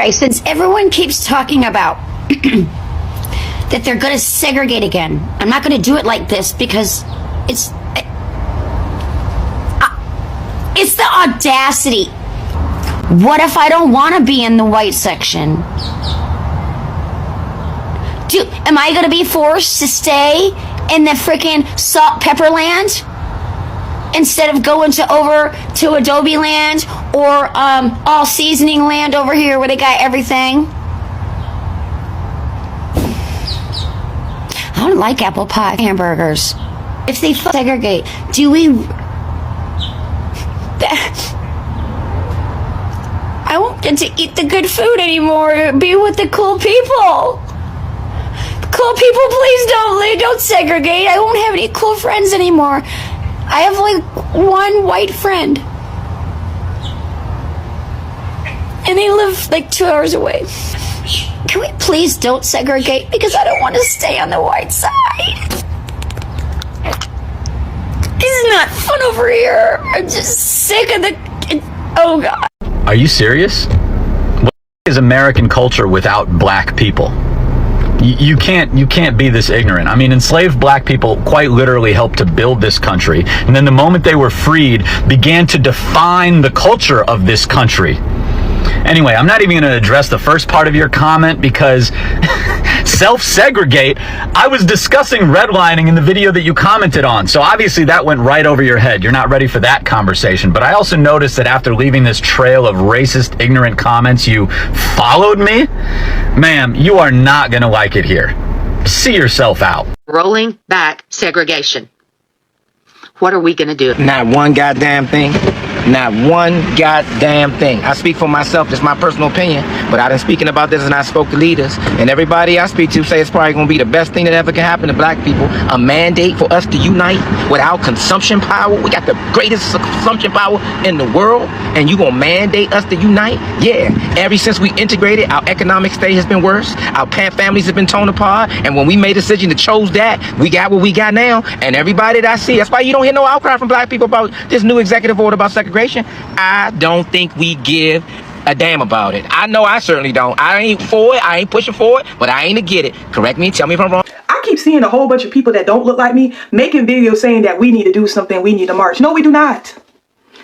Right, since everyone keeps talking about that they're going to segregate again, I'm not going to do it like this because it's the audacity. What if I don't want to be in the white section? Am I going to be forced to stay in the freaking salt pepper land instead of going over to Adobe land or all seasoning land over here where they got everything? I don't like apple pie hamburgers. If they segregate, do we... I won't get to eat the good food anymore. Be with the cool people. Cool people, please don't segregate. I won't have any cool friends anymore. I have like one white friend. And they live like 2 hours away. Can we please don't segregate? Because I don't want to stay on the white side. This is not fun over here. I'm just sick of the... Oh, God. Are you serious? What is American culture without black people? You can't be this ignorant. I mean, enslaved black people quite literally helped to build this country, and then the moment they were freed, began to define the culture of this country. Anyway, I'm not even going to address the first part of your comment because self-segregate, I was discussing redlining in the video that you commented on. So obviously that went right over your head. You're not ready for that conversation. But I also noticed that after leaving this trail of racist, ignorant comments, you followed me. Ma'am, you are not going to like it here. See yourself out. Rolling back segregation. What are we going to do? Not one goddamn thing. Not one goddamn thing. I speak for myself. It's my personal opinion. But I've been speaking about this and I spoke to leaders. And everybody I speak to say it's probably going to be the best thing that ever can happen to black people. A mandate for us to unite without consumption power. We got the greatest consumption power in the world. And you going to mandate us to unite? Yeah. Ever since we integrated, our economic state has been worse. Our families have been torn apart. And when we made a decision to chose that, we got what we got now. And everybody that I see, that's why you don't hear no outcry from black people about this new executive order about segregation. I don't think we give a damn about it. I know I certainly don't. I ain't for it. I ain't pushing for it, but I ain't to get it. Correct me. Tell me if I'm wrong. I keep seeing a whole bunch of people that don't look like me making videos saying that we need to do something. We need to march. No, we do not.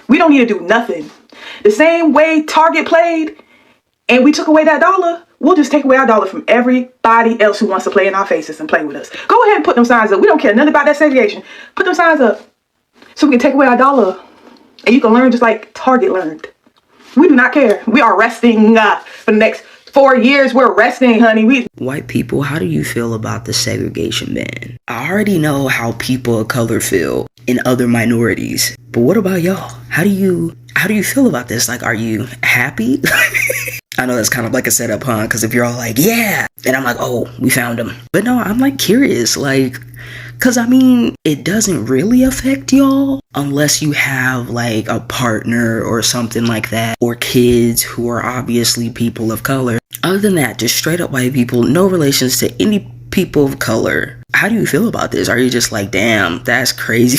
We don't need to do nothing. The same way Target played and we took away that dollar, we'll just take away our dollar from everybody else who wants to play in our faces and play with us. Go ahead and put them signs up. We don't care nothing about that segregation. Put them signs up so we can take away our dollar. And you can learn just like Target learned. We do not care. We are resting for the next 4 years. We're resting, honey. White people, how do you feel about the segregation ban? I already know how people of color feel in other minorities. But what about y'all? How do you feel about this? Like, are you happy? I know that's kind of like a setup, huh? Because if you're all like, yeah, and I'm like, oh, we found him. But no, I'm like curious, like, because I mean, it doesn't really affect y'all unless you have like a partner or something like that, or kids who are obviously people of color. Other than that, just straight up white people, no relations to any people of color. How do you feel about this? Are you just like, damn, that's crazy?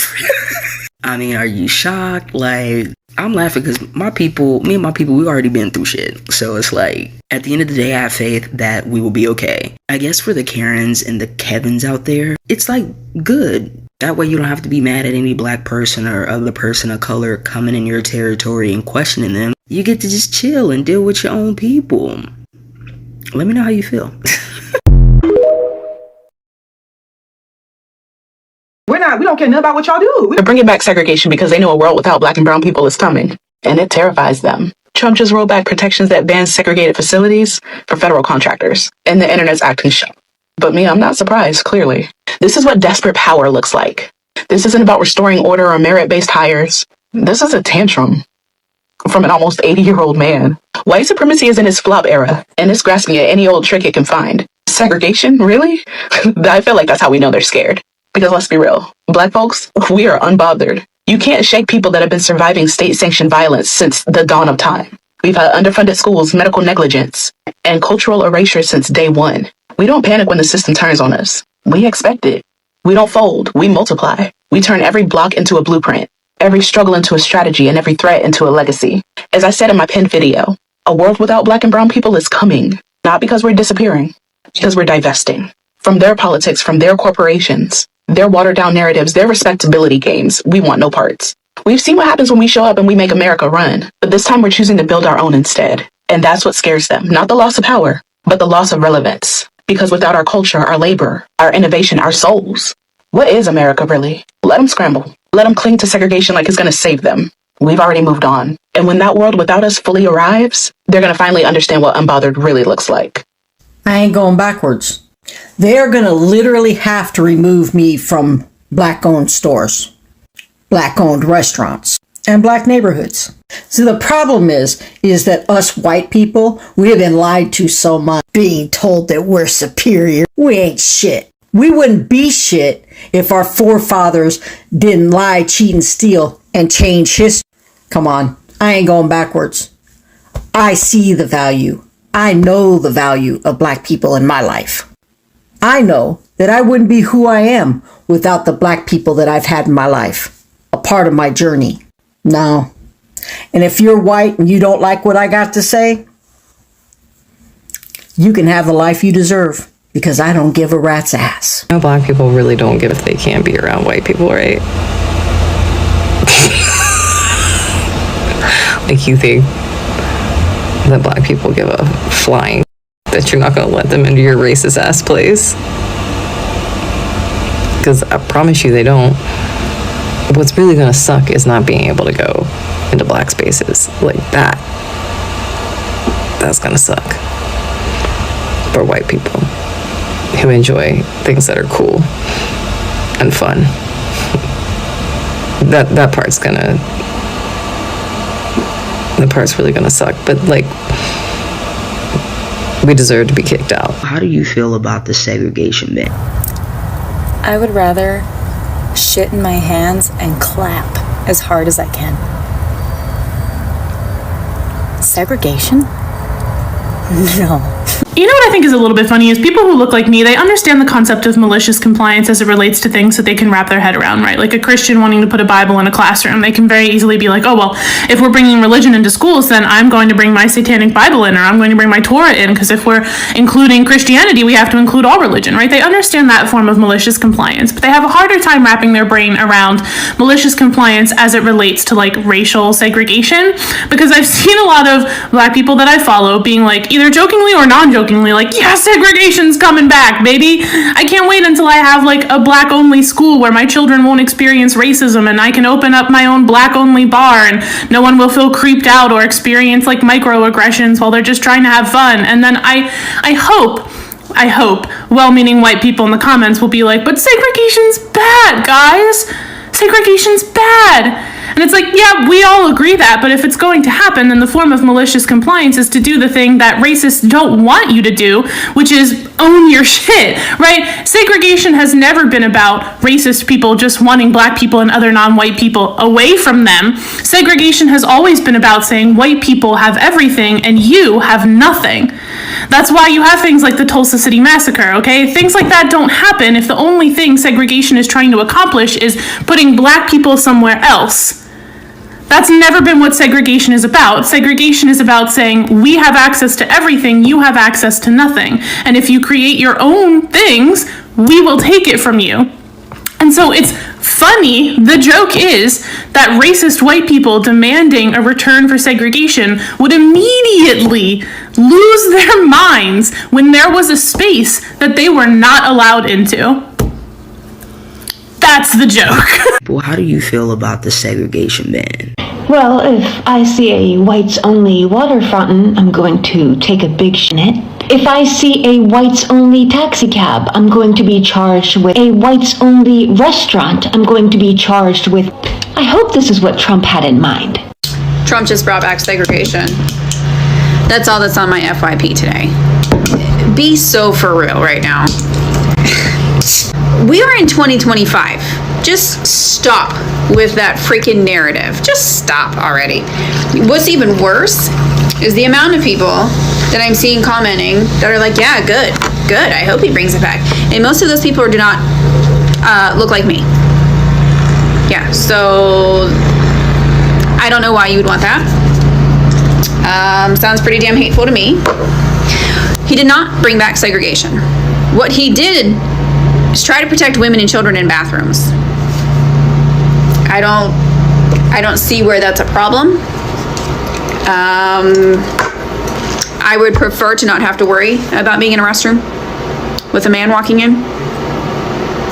I mean, are you shocked? Like, I'm laughing because me and my people, we've already been through shit. So it's like, at the end of the day, I have faith that we will be okay. I guess for the Karens and the Kevins out there, it's like good. That way you don't have to be mad at any black person or other person of color coming in your territory and questioning them. You get to just chill and deal with your own people. Let me know how you feel. We don't care nothing about what y'all do. They're bringing back segregation because they know a world without black and brown people is coming, and it terrifies them. Trump just rolled back protections that ban segregated facilities for federal contractors, and the internet's acting shocked. But me, I'm not surprised, clearly. This is what desperate power looks like. This isn't about restoring order or merit-based hires. This is a tantrum from an almost 80-year-old man. White supremacy is in its flop era, and it's grasping at any old trick it can find. Segregation? Really? I feel like that's how we know they're scared. Because let's be real, black folks, we are unbothered. You can't shake people that have been surviving state-sanctioned violence since the dawn of time. We've had underfunded schools, medical negligence, and cultural erasure since day one. We don't panic when the system turns on us. We expect it. We don't fold, we multiply. We turn every block into a blueprint, every struggle into a strategy, and every threat into a legacy. As I said in my pinned video, A world without black and brown people is coming. Not because we're disappearing, because we're divesting from their politics, from their corporations, their watered down narratives, their respectability games. We want no parts. We've seen what happens when we show up and we make America run. But this time we're choosing to build our own instead. And that's what scares them. Not the loss of power, but the loss of relevance. Because without our culture, our labor, our innovation, our souls, what is America really? Let them scramble. Let them cling to segregation like it's going to save them. We've already moved on. And when that world without us fully arrives, they're going to finally understand what unbothered really looks like. I ain't going backwards. They're going to literally have to remove me from black-owned stores, black-owned restaurants, and black neighborhoods. So the problem is that us white people, we have been lied to so much, being told that we're superior. We ain't shit. We wouldn't be shit if our forefathers didn't lie, cheat, and steal and change history. Come on, I ain't going backwards. I see the value. I know the value of black people in my life. I know that I wouldn't be who I am without the black people that I've had in my life, a part of my journey. No. And if you're white and you don't like what I got to say, you can have the life you deserve, because I don't give a rat's ass. No, black people really don't give if they can't be around white people, right? Like, you think that black people give a flying that you're not going to let them into your racist ass place? Because I promise you they don't. What's really going to suck is not being able to go into black spaces like that. That's going to suck for white people who enjoy things that are cool and fun. That part's really gonna suck. But like, we deserve to be kicked out. How do you feel about the segregation ban? I would rather shit in my hands and clap as hard as I can. Segregation? No. You know what I think is a little bit funny is people who look like me, they understand the concept of malicious compliance as it relates to things that they can wrap their head around, right? Like a Christian wanting to put a Bible in a classroom, they can very easily be like, oh, well, if we're bringing religion into schools, then I'm going to bring my satanic Bible in, or I'm going to bring my Torah in, because if we're including Christianity, we have to include all religion, right? They understand that form of malicious compliance, but they have a harder time wrapping their brain around malicious compliance as it relates to like racial segregation, because I've seen a lot of black people that I follow being like, either jokingly or non-jokingly, like, yeah, segregation's coming back, baby. I can't wait until I have like a black only school where my children won't experience racism, and I can open up my own black only bar and no one will feel creeped out or experience like microaggressions while they're just trying to have fun. And then I hope well-meaning white people in the comments will be like, but segregation's bad, guys. Segregation's bad. And it's like, yeah, we all agree that, but if it's going to happen, then the form of malicious compliance is to do the thing that racists don't want you to do, which is own your shit, right? Segregation has never been about racist people just wanting black people and other non-white people away from them. Segregation has always been about saying white people have everything and you have nothing. That's why you have things like the Tulsa City Massacre, okay? Things like that don't happen if the only thing segregation is trying to accomplish is putting black people somewhere else. That's never been what segregation is about. Segregation is about saying, we have access to everything, you have access to nothing. And if you create your own things, we will take it from you. And so it's funny, the joke is that racist white people demanding a return for segregation would immediately lose their minds when there was a space that they were not allowed into. That's the joke. Well, how do you feel about the segregation ban? Well, if I see a whites-only water fountain, I'm going to take a big shit in it. If I see a whites-only taxi cab, I'm going to be charged with a whites-only restaurant. I'm going to be charged with... I hope this is what Trump had in mind. Trump just brought back segregation. That's all that's on my FYP today. Be so for real right now. We are in 2025. Just stop with that freaking narrative. Just stop already. What's even worse is the amount of people that I'm seeing commenting that are like, yeah, good. I hope he brings it back. And most of those people do not look like me. Yeah, so I don't know why you would want that. Sounds pretty damn hateful to me. He did not bring back segregation. What he did is try to protect women and children in bathrooms. I don't see where that's a problem. I would prefer to not have to worry about being in a restroom with a man walking in.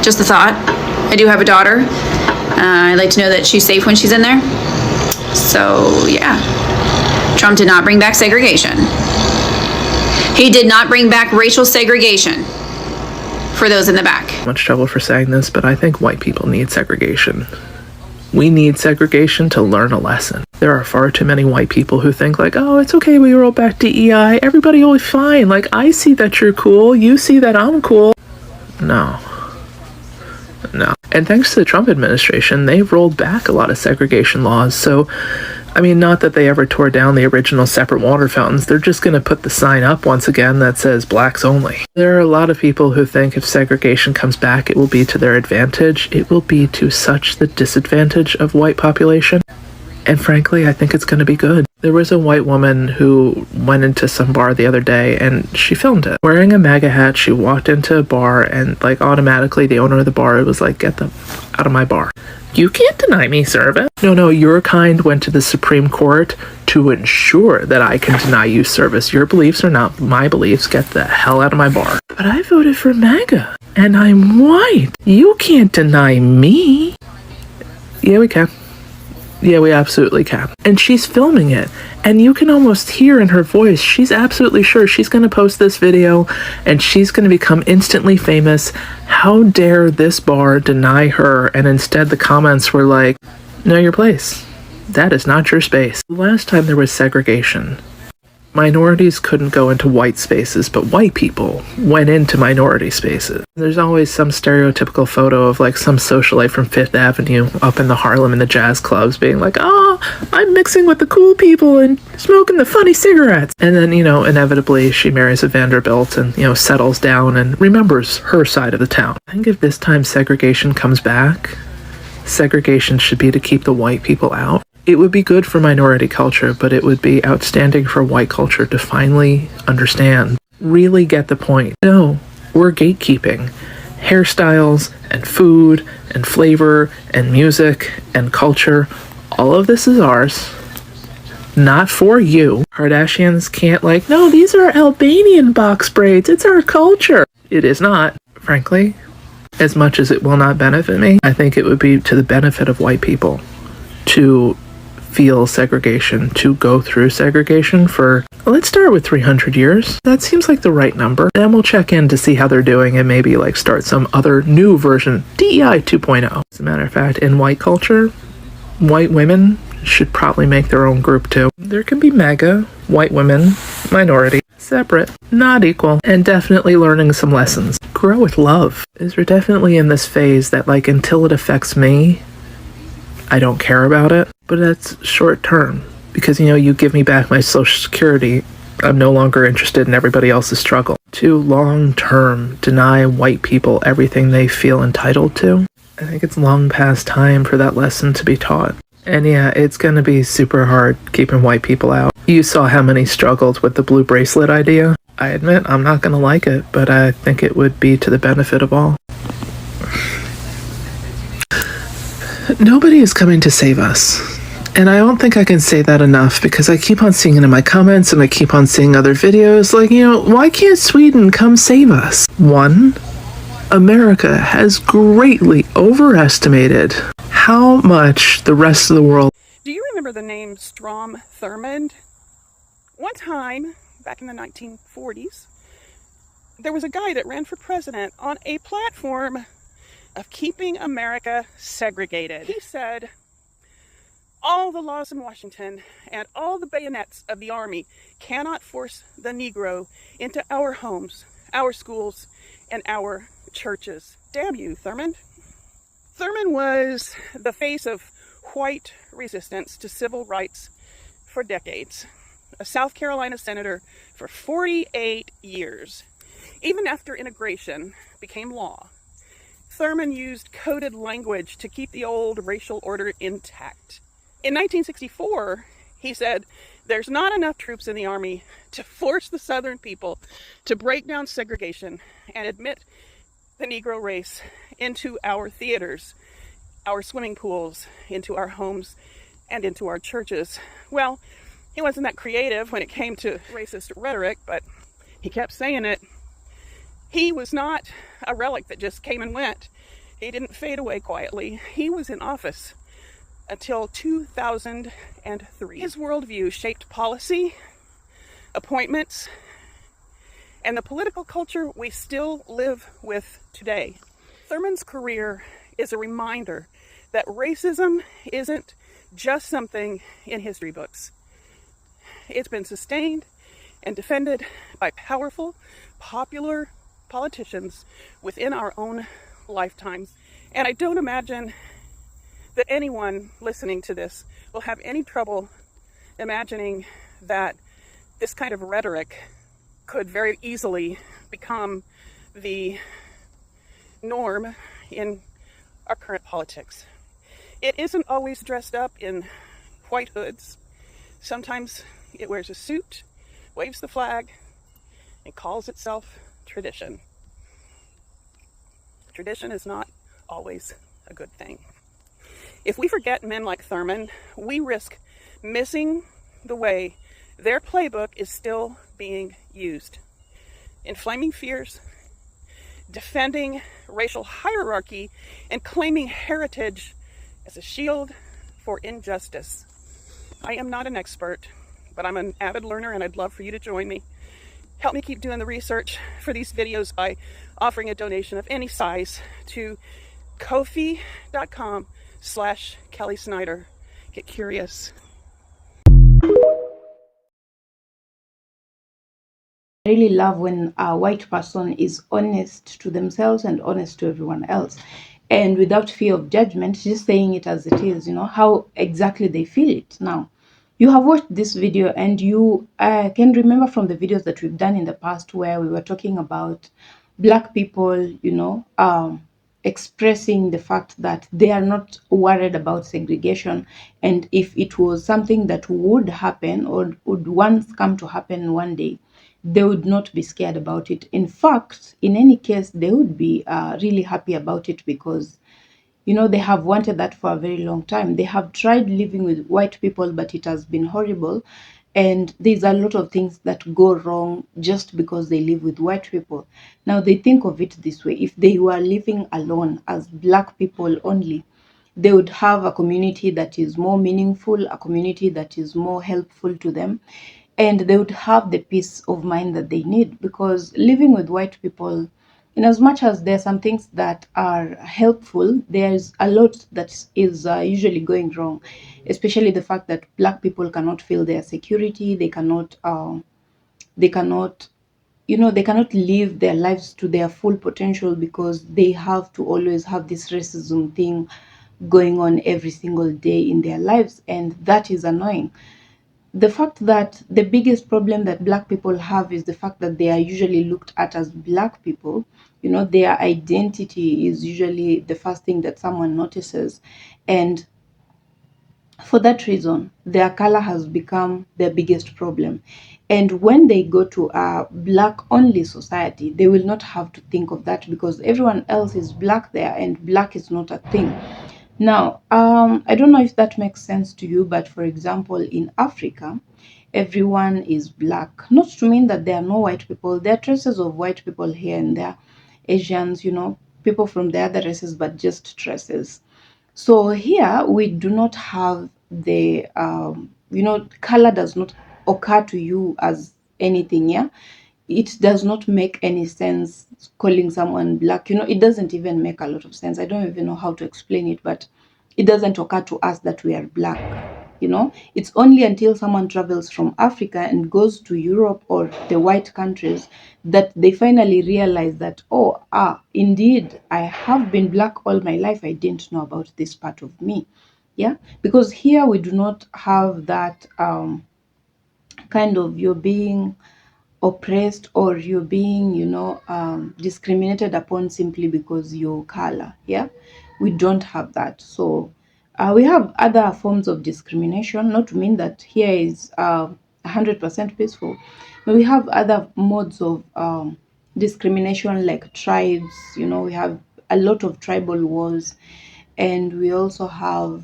Just a thought. I do have a daughter. I'd like to know that she's safe when she's in there. So, yeah. Trump did not bring back segregation. He did not bring back racial segregation for those in the back. Much trouble for saying this, but I think white people need segregation. We need segregation to learn a lesson. There are far too many white people who think like, oh, it's okay, we roll back DEI, everybody will be fine. Like, I see that you're cool, you see that I'm cool. No. And thanks to the Trump administration, they've rolled back a lot of segregation laws. So, I mean, not that they ever tore down the original separate water fountains. They're just going to put the sign up once again that says blacks only. There are a lot of people who think if segregation comes back, it will be to their advantage. It will be to such the disadvantage of white population. And frankly, I think it's going to be good. There was a white woman who went into some bar the other day and she filmed it. Wearing a MAGA hat, she walked into a bar and like automatically the owner of the bar was like, get the out of my bar. You can't deny me service. No, your kind went to the Supreme Court to ensure that I can deny you service. Your beliefs are not my beliefs. Get the hell out of my bar. But I voted for MAGA and I'm white. You can't deny me. Yeah, we can. Yeah, we absolutely can. And she's filming it. And you can almost hear in her voice, she's absolutely sure she's going to post this video and she's going to become instantly famous. How dare this bar deny her? And instead the comments were like, know your place. That is not your space. The last time there was segregation, minorities couldn't go into white spaces, but white people went into minority spaces. There's always some stereotypical photo of like some socialite from Fifth Avenue up in the Harlem in the jazz clubs being like, oh, I'm mixing with the cool people and smoking the funny cigarettes. And then, inevitably she marries a Vanderbilt and, settles down and remembers her side of the town. I think if this time segregation comes back, segregation should be to keep the white people out. It would be good for minority culture, but it would be outstanding for white culture to finally understand, really get the point. No, we're gatekeeping. Hairstyles and food and flavor and music and culture, all of this is ours. Not for you. Kardashians can't no, these are Albanian box braids. It's our culture. It is not, frankly. As much as it will not benefit me, I think it would be to the benefit of white people to feel segregation, to go through segregation for, let's start with 300 years. That seems like the right number. Then we'll check in to see how they're doing and maybe start some other new version, DEI 2.0. As a matter of fact, in white culture, white women should probably make their own group too. There can be MAGA, white women, minority, separate, not equal, and definitely learning some lessons. Grow with love. We're definitely in this phase that until it affects me, I don't care about it, but that's short term because, you give me back my Social Security, I'm no longer interested in everybody else's struggle. To long term, deny white people everything they feel entitled to. I think it's long past time for that lesson to be taught. And yeah, it's gonna be super hard keeping white people out. You saw how many struggled with the blue bracelet idea. I admit I'm not gonna like it, but I think it would be to the benefit of all. Nobody is coming to save us. And I don't think I can say that enough because I keep on seeing it in my comments and I keep on seeing other videos why can't Sweden come save us? One, America has greatly overestimated how much the rest of the world. Do you remember the name Strom Thurmond? One time, back in the 1940s, there was a guy that ran for president on a platform of keeping America segregated. He said, all the laws in Washington and all the bayonets of the army cannot force the Negro into our homes, our schools, and our churches. Damn you, Thurmond. Thurmond was the face of white resistance to civil rights for decades. A South Carolina senator for 48 years. Even after integration became law, Thurmond used coded language to keep the old racial order intact. In 1964, he said There's not enough troops in the Army to force the Southern people to break down segregation and admit the Negro race into our theaters, our swimming pools, into our homes, and into our churches. Well, he wasn't that creative when it came to racist rhetoric, but he kept saying it. He was not a relic that just came and went. He didn't fade away quietly. He was in office until 2003. His worldview shaped policy, appointments, and the political culture we still live with today. Thurman's career is a reminder that racism isn't just something in history books. It's been sustained and defended by powerful, popular politicians within our own lifetimes. And I don't imagine that anyone listening to this will have any trouble imagining that this kind of rhetoric could very easily become the norm in our current politics. It isn't always dressed up in white hoods. Sometimes it wears a suit, waves the flag, and calls itself tradition. Tradition is not always a good thing. If we forget men like Thurman, we risk missing the way their playbook is still being used. Inflaming fears, defending racial hierarchy, and claiming heritage as a shield for injustice. I am not an expert, but I'm an avid learner and I'd love for you to join me. Help me keep doing the research for these videos by offering a donation of any size to Ko-fi.com/Kelly Snyder. Get curious. I really love when a white person is honest to themselves and honest to everyone else, and without fear of judgment, just saying it as it is, how exactly they feel it. Now, you have watched this video and you can remember from the videos that we've done in the past where we were talking about Black people, expressing the fact that they are not worried about segregation, and if it was something that would happen or would once come to happen one day, they would not be scared about it. In fact, in any case, they would be really happy about it because they have wanted that for a very long time. They have tried living with white people, but it has been horrible. And there's a lot of things that go wrong just because they live with white people. Now, they think of it this way. If they were living alone as Black people only, they would have a community that is more meaningful, a community that is more helpful to them, and they would have the peace of mind that they need. Because living with white people, in as much as there are some things that are helpful, there's a lot that is usually going wrong, especially the fact that Black people cannot feel their security. They cannot they cannot live their lives to their full potential because they have to always have this racism thing going on every single day in their lives, and that is annoying. The fact that the biggest problem that Black people have is the fact that they are usually looked at as Black people. Their identity is usually the first thing that someone notices. And for that reason, their color has become their biggest problem. And when they go to a Black-only society, they will not have to think of that because everyone else is Black there and Black is not a thing. Now, I don't know if that makes sense to you, but for example, in Africa, everyone is Black. Not to mean that there are no white people. There are traces of white people here and there. Asians, people from the other races, but just traces. So here we do not have the, color does not occur to you as anything, yeah? It does not make any sense calling someone Black. It doesn't even make a lot of sense. I don't even know how to explain it, but it doesn't occur to us that we are Black. It's only until someone travels from Africa and goes to Europe or the white countries that they finally realize that, indeed, I have been Black all my life. I didn't know about this part of me. Yeah, because here we do not have that kind of you're being oppressed or you're being, discriminated upon simply because your color. Yeah, we don't have that. So We have other forms of discrimination, not to mean that here is 100% peaceful. But we have other modes of discrimination like tribes. We have a lot of tribal wars, and we also have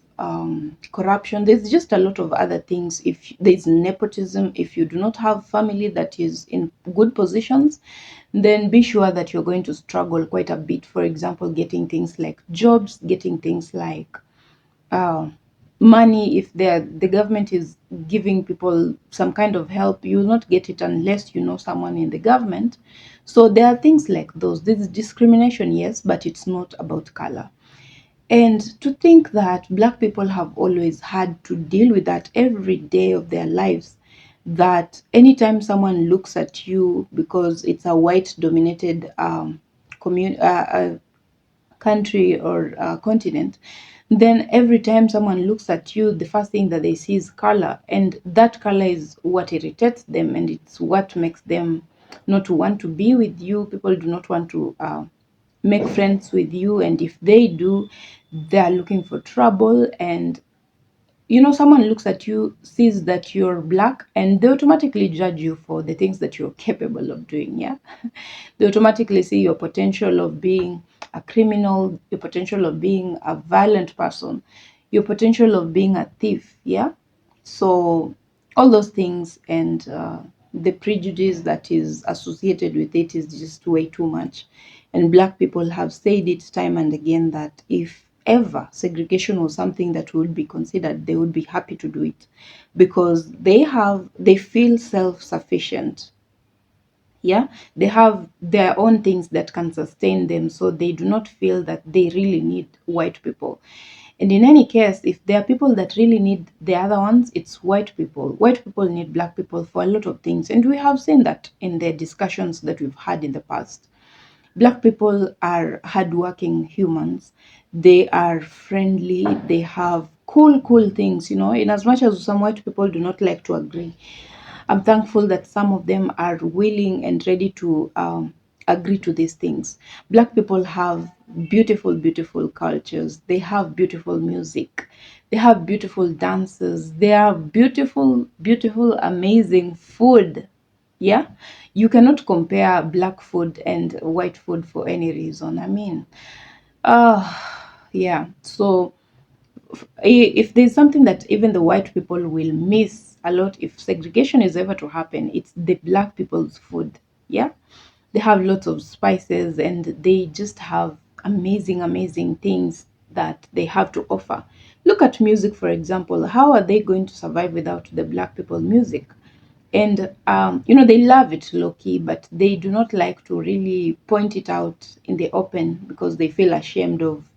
corruption. There's just a lot of other things. If there's nepotism, if you do not have family that is in good positions, then be sure that you're going to struggle quite a bit. For example, getting things like jobs, getting things like uh, money. If the government is giving people some kind of help, you will not get it unless you know someone in the government. So there are things like those. This is discrimination, yes, but it's not about color. And to think that Black people have always had to deal with that every day of their lives, that anytime someone looks at you, because it's a white dominated country or continent, then every time someone looks at you, the first thing that they see is color, and that color is what irritates them, and it's what makes them not to want to be with you. People do not want to make friends with you, and if they do, they are looking for trouble. And someone looks at you, sees that you're Black, and they automatically judge you for the things that you're capable of doing. Yeah. They automatically see your potential of being a criminal, your potential of being a violent person, your potential of being a thief. Yeah. So all those things, and the prejudice that is associated with it is just way too much. And Black people have said it time and again that if ever segregation was something that would be considered, they would be happy to do it, because they feel self-sufficient. Yeah, they have their own things that can sustain them, so they do not feel that they really need white people. And in any case, if there are people that really need the other ones, it's white people. White people need Black people for a lot of things, and we have seen that in the discussions that we've had in the past. Black people are hardworking humans. They are friendly. They have cool things, in as much as some white people do not like to agree. I'm thankful that some of them are willing and ready to agree to these things. Black people have beautiful cultures. They have beautiful music. They have beautiful dances. They are beautiful, amazing food. Yeah, you cannot compare Black food and white food for any reason. I mean, yeah. So if there's something that even the white people will miss a lot if segregation is ever to happen, it's the Black people's food. Yeah, they have lots of spices, and they just have amazing things that they have to offer. Look at music, for example. How are they going to survive without the Black people music? And they love it low key, but they do not like to really point it out in the open because they feel ashamed of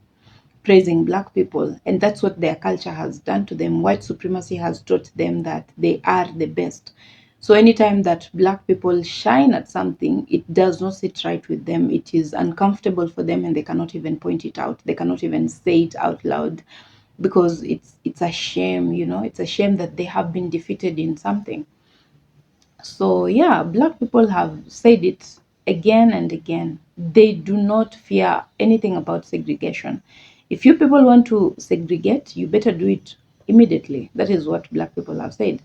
praising Black people. And that's what their culture has done to them. White supremacy has taught them that they are the best. So anytime that Black people shine at something, it does not sit right with them. It is uncomfortable for them, and they cannot even point it out. They cannot even say it out loud, because it's a shame. It's a shame that they have been defeated in something. So yeah, Black people have said it again and again. They do not fear anything about segregation. If you people want to segregate, you better do it immediately. That is what Black people have said.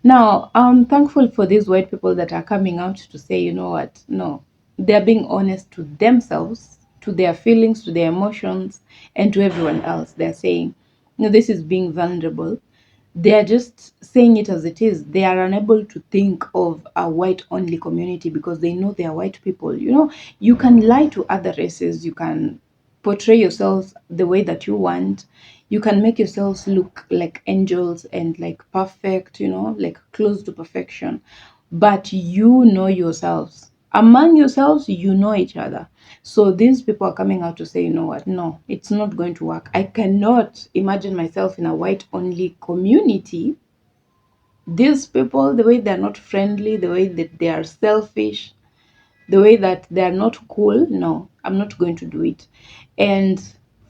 Now, I'm thankful for these white people that are coming out to say, you know what? No, they're being honest to themselves, to their feelings, to their emotions, and to everyone else. They're saying, no, this is being vulnerable. They are just saying it as it is. They are unable to think of a white only community because they know they are white people. You can lie to other races. You can portray yourselves the way that you want. You can make yourselves look like angels and like perfect, like close to perfection. But you know yourselves. Among yourselves, you know each other. So these people are coming out to say, you know what? No, it's not going to work. I cannot imagine myself in a white only community. These people, the way they're not friendly, the way that they are selfish, the way that they are not cool, no, I'm not going to do it. And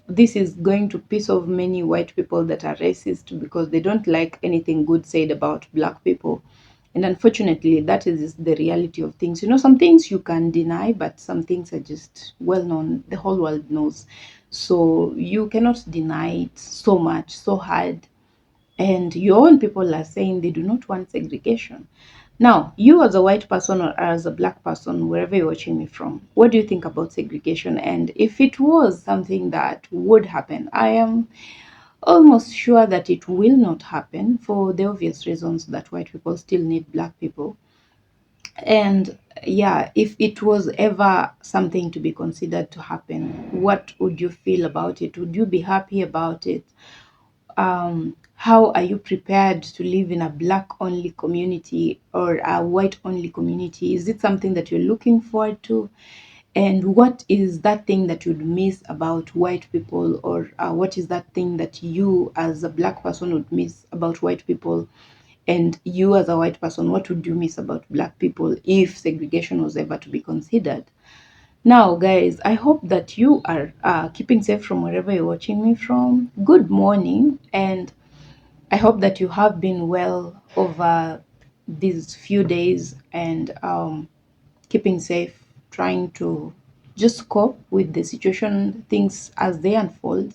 this is going to piss off many white people that are racist because they don't like anything good said about Black people. And unfortunately, that is the reality of things. You know, some things you can deny, but some things are just well known. The whole world knows. So you cannot deny it so much, so hard. And your own people are saying they do not want segregation. Now, you as a white person or as a black person, wherever you're watching me from, what do you think about segregation? And if it was something that would happen, I am almost sure that it will not happen for the obvious reasons that white people still need black people. And yeah, if it was ever something to be considered to happen, what would you feel about it? Would you be happy about it? How are you prepared to live in a black only community or a white only community? Is it something that you're looking forward to? And what is that thing that you'd miss about white people, or what is that thing that you as a black person would miss about white people? And you as a white person, what would you miss about black people if segregation was ever to be considered? Now, guys, I hope that you are keeping safe from wherever you're watching me from. Good morning, and I hope that you have been well over these few days and keeping safe, trying to just cope with the situation, things as they unfold.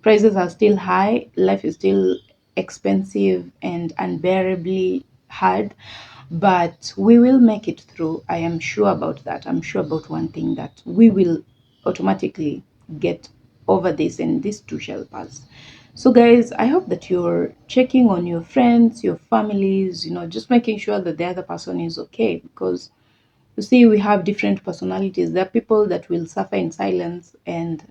Prices are still high, life is still expensive and unbearably hard, but we will make it through. I am sure about that. I'm sure about one thing, that we will automatically get over this, and this too shall pass. So guys, I hope that you're checking on your friends, your families, you know, just making sure that the other person is okay, because you see, we have different personalities. There are people that will suffer in silence, and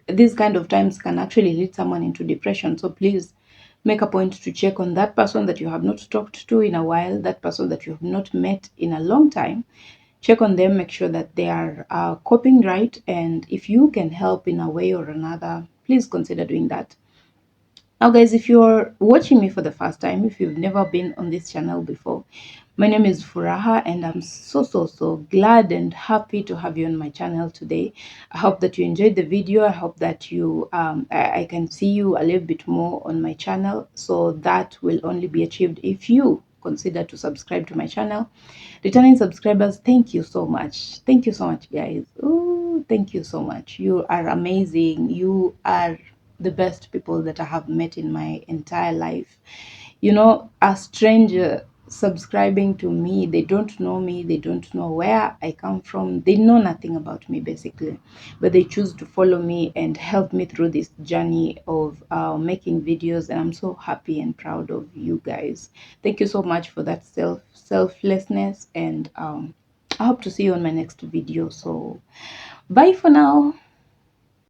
these kind of times can actually lead someone into depression. So please make a point to check on that person that you have not talked to in a while, that person that you have not met in a long time. Check on them, make sure that they are coping right, and if you can help in a way or another, please consider doing that. Now guys, if you're watching me for the first time, if you've never been on this channel before, my name is Furaha, and I'm so glad and happy to have you on my channel today. I hope that you enjoyed the video. I hope that you I can see you a little bit more on my channel. So that will only be achieved if you consider to subscribe to my channel. Returning subscribers, thank you so much. Thank you so much, guys. Ooh, thank you so much. You are amazing. You are the best people that I have met in my entire life. You know, a stranger subscribing to me, they don't know me, they don't know where I come from, they know nothing about me basically, but they choose to follow me and help me through this journey of making videos, and I'm so happy and proud of you guys. Thank you so much for that selflessness, and I hope to see you on my next video. So bye for now.